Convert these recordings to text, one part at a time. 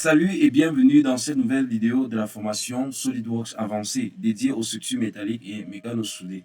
Salut et bienvenue dans cette nouvelle vidéo de la formation SolidWorks avancée dédiée aux structures métalliques et mécano-soudées.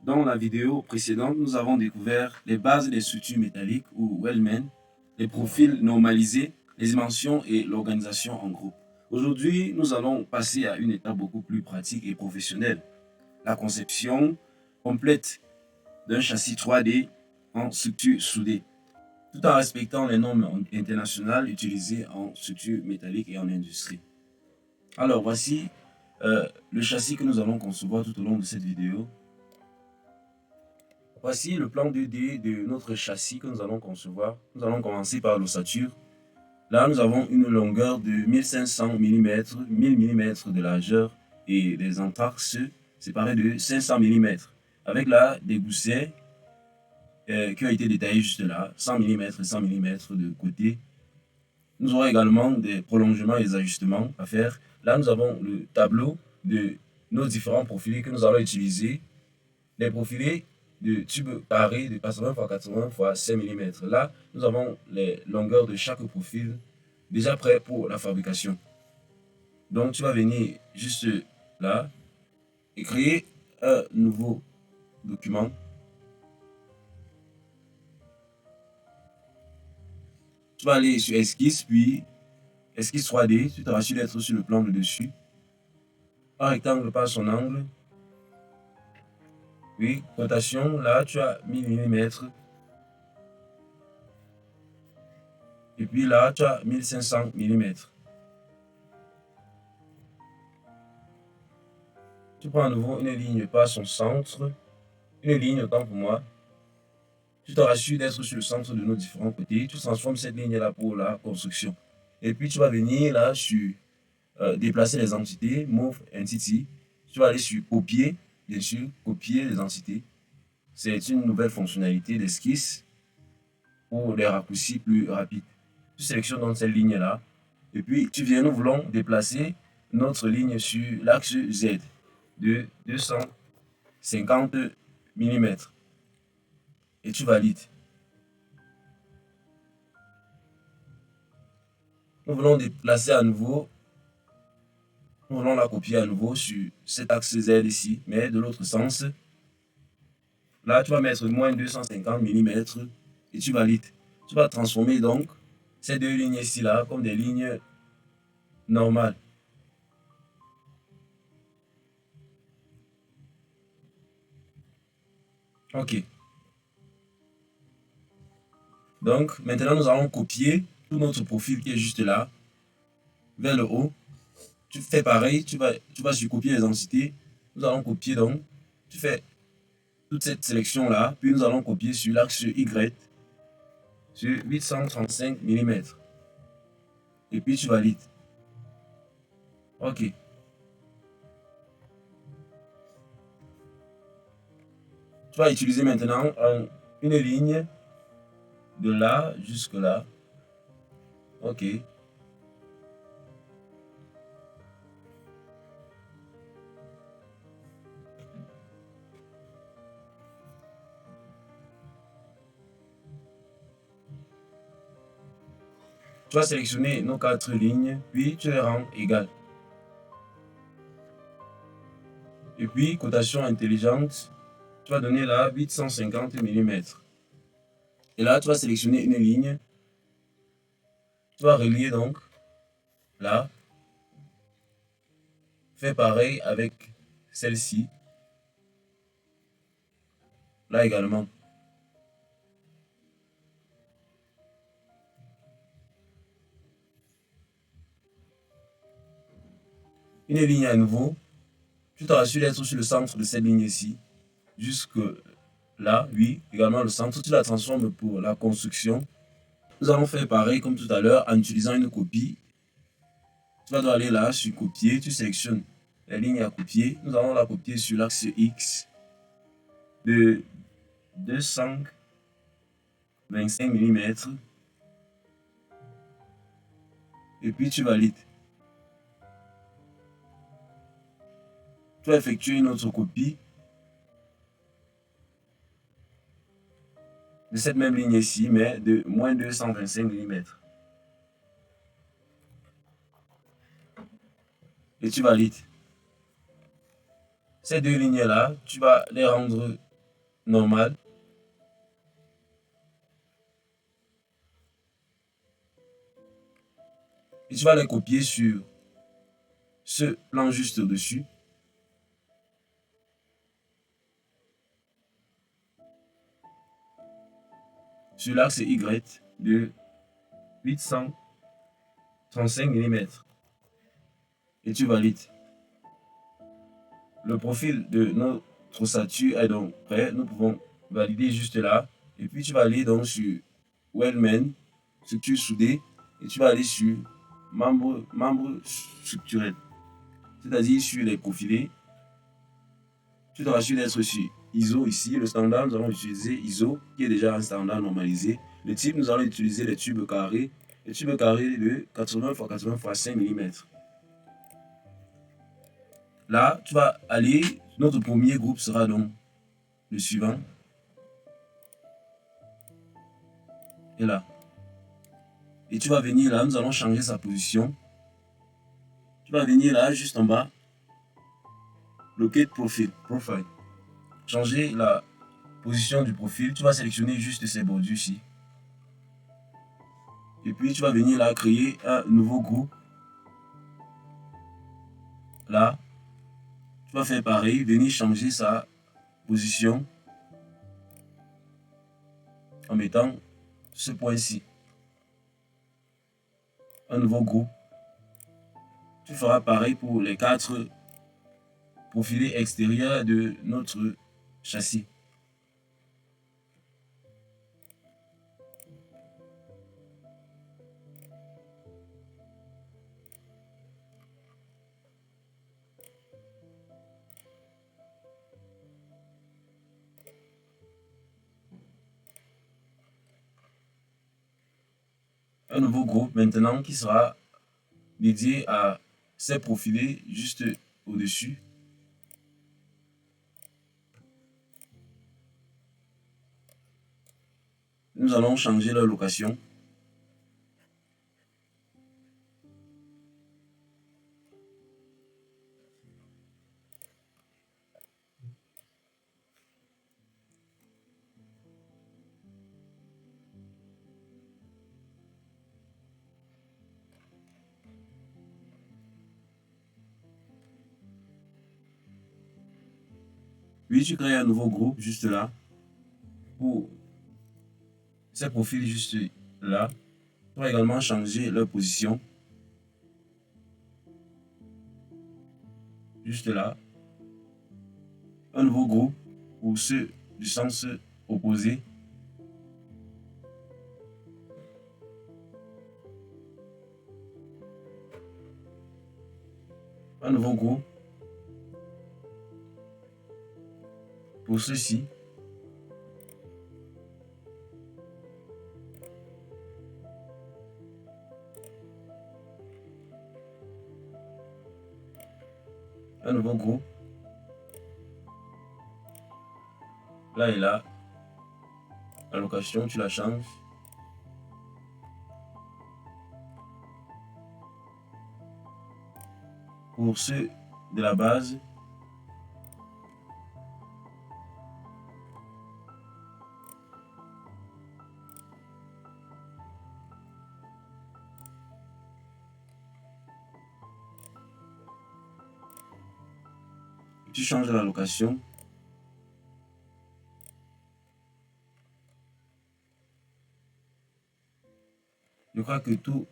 Dans la vidéo précédente, nous avons découvert les bases des structures métalliques ou weldments, les profils normalisés, les dimensions et l'organisation en groupe. Aujourd'hui, nous allons passer à une étape beaucoup plus pratique et professionnelle, la conception complète d'un châssis 3D en structure soudée, tout en respectant les normes internationales utilisées en structure métallique et en industrie. Alors voici le châssis que nous allons concevoir tout au long de cette vidéo. Voici le plan 2D de notre châssis que nous allons concevoir. Nous allons commencer par l'ossature. Là, nous avons une longueur de 1500 mm, 1000 mm de largeur et des entarses séparés de 500 mm. Avec là des goussets qui ont été détaillés juste là, 100 mm et 100 mm de côté. Nous aurons également des prolongements et des ajustements à faire. Là, nous avons le tableau de nos différents profilés que nous allons utiliser. Les profilés de tubes carrés de 80 x 80 x 5 mm. Là, nous avons les longueurs de chaque profil déjà prêts pour la fabrication. Donc, tu vas venir juste là et créer un nouveau document. Tu vas aller sur Esquisse, puis Esquisse 3D. Tu te rassures d'être sur le plan de dessus. Un rectangle par son angle. Oui, rotation, là tu as 1000 mm. Et puis là tu as 1500 mm. Tu prends à nouveau une ligne par son centre. Une ligne autant pour moi. Tu te rassures d'être sur le centre de nos différents côtés. Tu transformes cette ligne là pour la construction. Et puis tu vas venir là sur déplacer les entités, Move Entity. Tu vas aller sur copier, bien sûr, copier les entités. C'est une nouvelle fonctionnalité d'esquisse pour des raccourcis plus rapides. Tu sélectionnes donc cette ligne là. Et puis tu viens, nous voulons déplacer notre ligne sur l'axe Z de 250 mm. Et tu valides. Nous voulons déplacer à nouveau. Nous voulons la copier à nouveau sur cet axe Z ici, mais de l'autre sens. Là, tu vas mettre moins 250 mm et tu valides. Tu vas transformer donc ces deux lignes ici là comme des lignes normales. Ok. Donc, maintenant, nous allons copier tout notre profil qui est juste là, vers le haut. Tu fais pareil, tu vas sur copier les entités. Nous allons copier donc. Tu fais toute cette sélection là, puis nous allons copier sur l'axe Y, sur 835 mm. Et puis tu valides. Ok. Tu vas utiliser maintenant une ligne de là jusque là. Ok. Tu vas sélectionner nos 4 lignes, puis tu les rends égales. Et puis, cotation intelligente, tu vas donner là 850 mm. Et là, tu vas sélectionner une ligne. Tu vas relier donc là. Fais pareil avec celle-ci. Là également. Une ligne à nouveau. Tu te rassures d'être sur le centre de cette ligne-ci. Jusque là, oui, également le centre. Tu la transformes pour la construction. Nous allons faire pareil comme tout à l'heure en utilisant une copie. Tu vas aller là sur copier. Tu sélectionnes la ligne à copier. Nous allons la copier sur l'axe X de 225 mm. Et puis tu valides. Tu vas effectuer une autre copie de cette même ligne ici, mais de moins 225 mm. et tu valides. Ces deux lignes-là, tu vas les rendre normales. Et tu vas les copier sur ce plan juste au-dessus. Sur l'axe Y de 835 mm. Et tu valides. Le profil de notre ossature est donc prêt. Nous pouvons valider juste là. Et puis tu vas aller donc sur Weldment, structure soudée, et tu vas aller sur membre structurel, c'est-à-dire sur les profilés. Tu te rassures d'être sur ISO ici. Le standard, nous allons utiliser ISO, qui est déjà un standard normalisé. Le type, nous allons utiliser les tubes carrés. Les tubes carrés de 80 x 80 x 5 mm. Là, tu vas aller, notre premier groupe sera donc le suivant. Et là. Et tu vas venir là, nous allons changer sa position. Tu vas venir là, juste en bas. Locate profile. Changer la position du profil. Tu vas sélectionner juste ces bordures-ci. Et puis tu vas venir là, créer un nouveau groupe. Là. Tu vas faire pareil, venir changer sa position en mettant ce point-ci. Un nouveau groupe. Tu feras pareil pour les 4 profilés extérieurs de notre châssis. Un nouveau groupe maintenant qui sera dédié à ces profilés juste au-dessus. Nous allons changer leur location. Puis tu crées un nouveau groupe juste là. Pour ces profils juste là. Tu vas également changer leur position. Juste là. Un nouveau groupe pour ceux du sens opposé. Un nouveau groupe pour ceux-ci. Un nouveau groupe. Là et là. La location, tu la changes. Pour ceux de la base, tu changes la location. Je crois que tous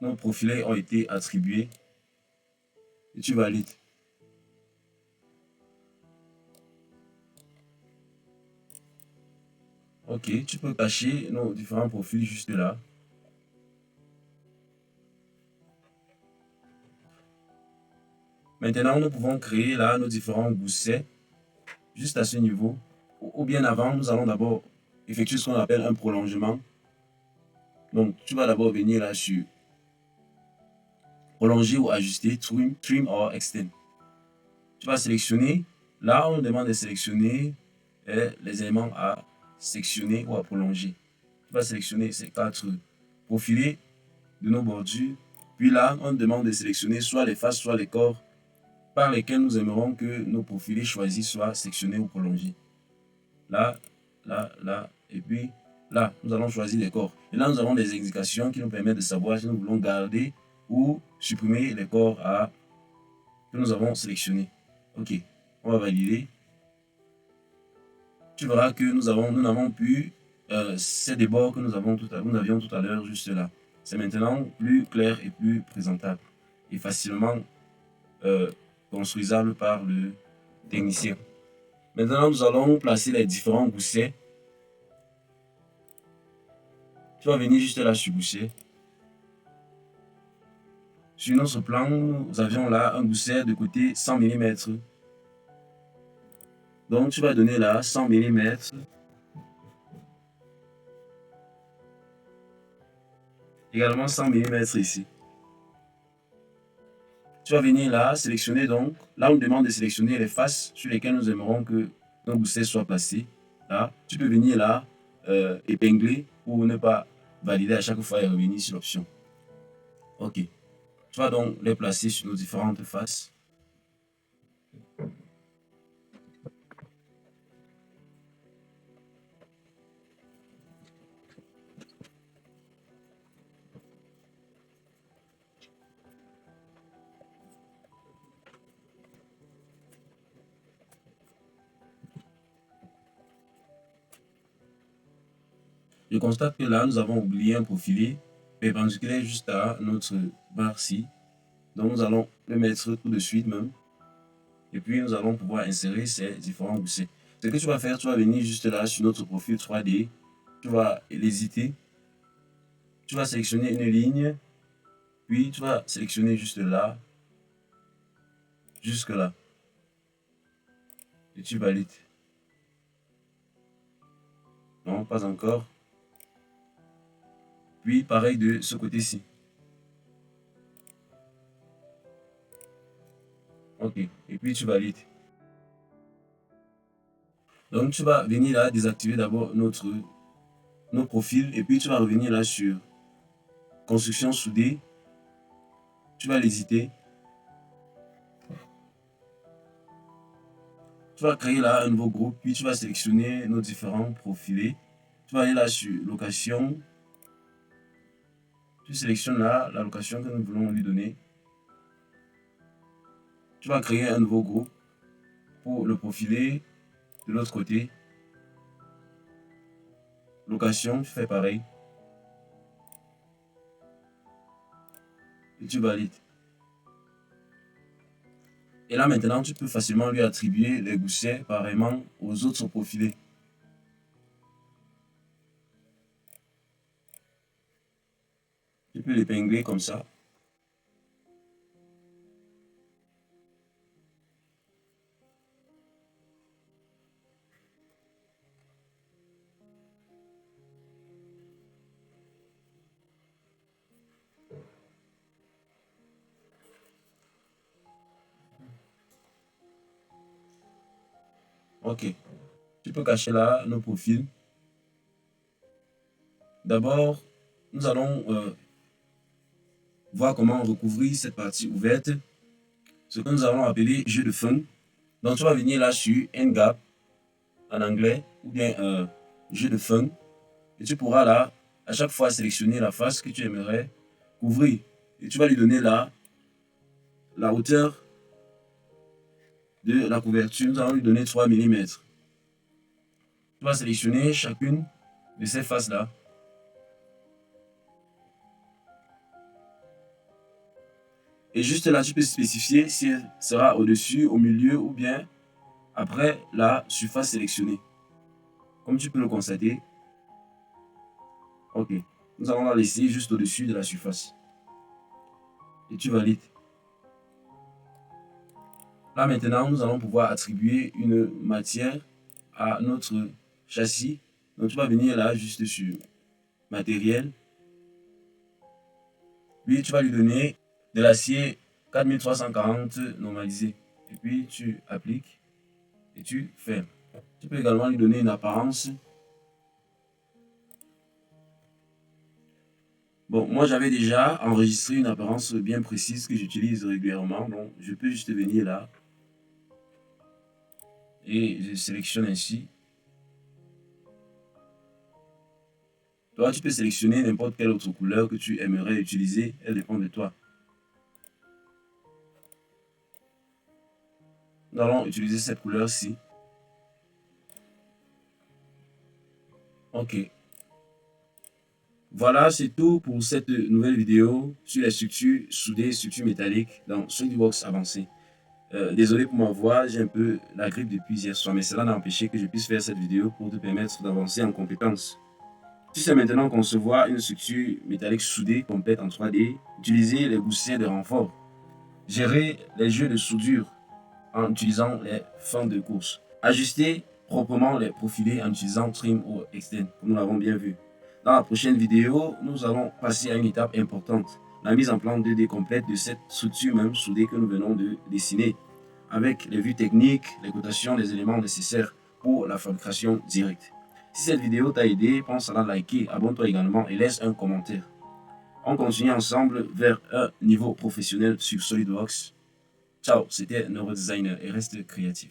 nos profilés ont été attribués. Et tu valides. Ok, tu peux cacher nos différents profils juste là. Maintenant, nous pouvons créer là nos différents goussets juste à ce niveau. Ou bien avant, nous allons d'abord effectuer ce qu'on appelle un prolongement. Donc, tu vas d'abord venir là sur prolonger ou ajuster, trim or extend. Tu vas sélectionner. Là, on nous demande de sélectionner les éléments à sectionner ou à prolonger. Tu vas sélectionner ces 4 profilés de nos bordures. Puis là, on demande de sélectionner soit les faces, soit les corps par lesquels nous aimerons que nos profilés choisis soient sectionnés ou prolongés. Là, là, là, et puis là, nous allons choisir les corps. Et là, nous avons des indications qui nous permettent de savoir si nous voulons garder ou supprimer les corps que nous avons sélectionnés. Ok, on va valider. Tu verras que nous n'avons plus ces débords que nous avions tout à l'heure juste là. C'est maintenant plus clair et plus présentable et facilement construisable par le technicien. Maintenant, nous allons placer les différents goussets. Tu vas venir juste là sur gousset. Sur notre plan, nous avions là un gousset de côté 100 mm. Donc, tu vas donner là 100 mm. Également 100 mm ici. Tu vas venir là, sélectionner donc. Là, on nous demande de sélectionner les faces sur lesquelles nous aimerons que nos goussets soient placés. Là, tu peux venir là, épingler pour ne pas valider à chaque fois et revenir sur l'option. Ok. Tu vas donc les placer sur nos différentes faces. Je constate que là, nous avons oublié un profilé perpendiculaire juste à notre barre-ci. Donc, nous allons le mettre tout de suite même. Et puis, nous allons pouvoir insérer ces différents goussets. Ce que tu vas faire, tu vas venir juste là sur notre profil 3D. Tu vas l'hésiter. Tu vas sélectionner une ligne. Puis, tu vas sélectionner juste là. Jusque là. Et tu valides. Non, pas encore. Puis, pareil de ce côté-ci. Ok. Et puis, tu valides. Donc, tu vas venir là, désactiver d'abord nos profils. Et puis, tu vas revenir là sur construction soudée. Tu vas l'hésiter. Tu vas créer là un nouveau groupe. Puis, tu vas sélectionner nos différents profilés. Tu vas aller là sur location. Tu sélectionnes là la location que nous voulons lui donner. Tu vas créer un nouveau groupe pour le profiler de l'autre côté. Location, tu fais pareil. Et tu valides. Et là maintenant, tu peux facilement lui attribuer les goussets pareillement aux autres profilés. Tu peux l'épingler comme ça. Ok. Tu peux cacher là nos profils. D'abord, nous allons voir comment recouvrir cette partie ouverte. Ce que nous allons appeler jeu de fun. Donc, tu vas venir là sur N-Gap en anglais ou bien jeu de fun. Et tu pourras là, à chaque fois, sélectionner la face que tu aimerais couvrir. Et tu vas lui donner là la hauteur de la couverture. Nous allons lui donner 3 mm. Tu vas sélectionner chacune de ces faces-là. Et juste là, tu peux spécifier si elle sera au-dessus, au milieu ou bien après la surface sélectionnée. Comme tu peux le constater. Ok. Nous allons la laisser juste au-dessus de la surface. Et tu valides. Là maintenant, nous allons pouvoir attribuer une matière à notre châssis. Donc tu vas venir là juste sur matériel. Puis tu vas lui donner de l'acier 4340 normalisé. Et puis tu appliques et tu fermes. Tu peux également lui donner une apparence. Bon, moi j'avais déjà enregistré une apparence bien précise que j'utilise régulièrement. Donc, je peux juste venir là et je sélectionne ainsi. Toi, tu peux sélectionner n'importe quelle autre couleur que tu aimerais utiliser. Elle dépend de toi. Nous allons utiliser cette couleur-ci. OK. Voilà, c'est tout pour cette nouvelle vidéo sur les structures soudées, structures métalliques dans SolidWorks avancé. Désolé pour ma voix, j'ai un peu la grippe depuis hier soir, mais cela n'a empêché que je puisse faire cette vidéo pour te permettre d'avancer en compétences. Tu sais maintenant concevoir une structure métallique soudée complète en 3D, utiliser les gouttières de renfort, gérer les jeux de soudure en utilisant les fentes de course, ajuster proprement les profilés en utilisant trim ou extend, comme nous l'avons bien vu. Dans la prochaine vidéo, nous allons passer à une étape importante, la mise en plan 2D complète de cette structure même soudée que nous venons de dessiner, avec les vues techniques, les cotations des éléments nécessaires pour la fabrication directe. Si cette vidéo t'a aidé, pense à la liker, abonne-toi également et laisse un commentaire. On continue ensemble vers un niveau professionnel sur SolidWorks. Ciao, c'était Neurodesigner et reste créatif.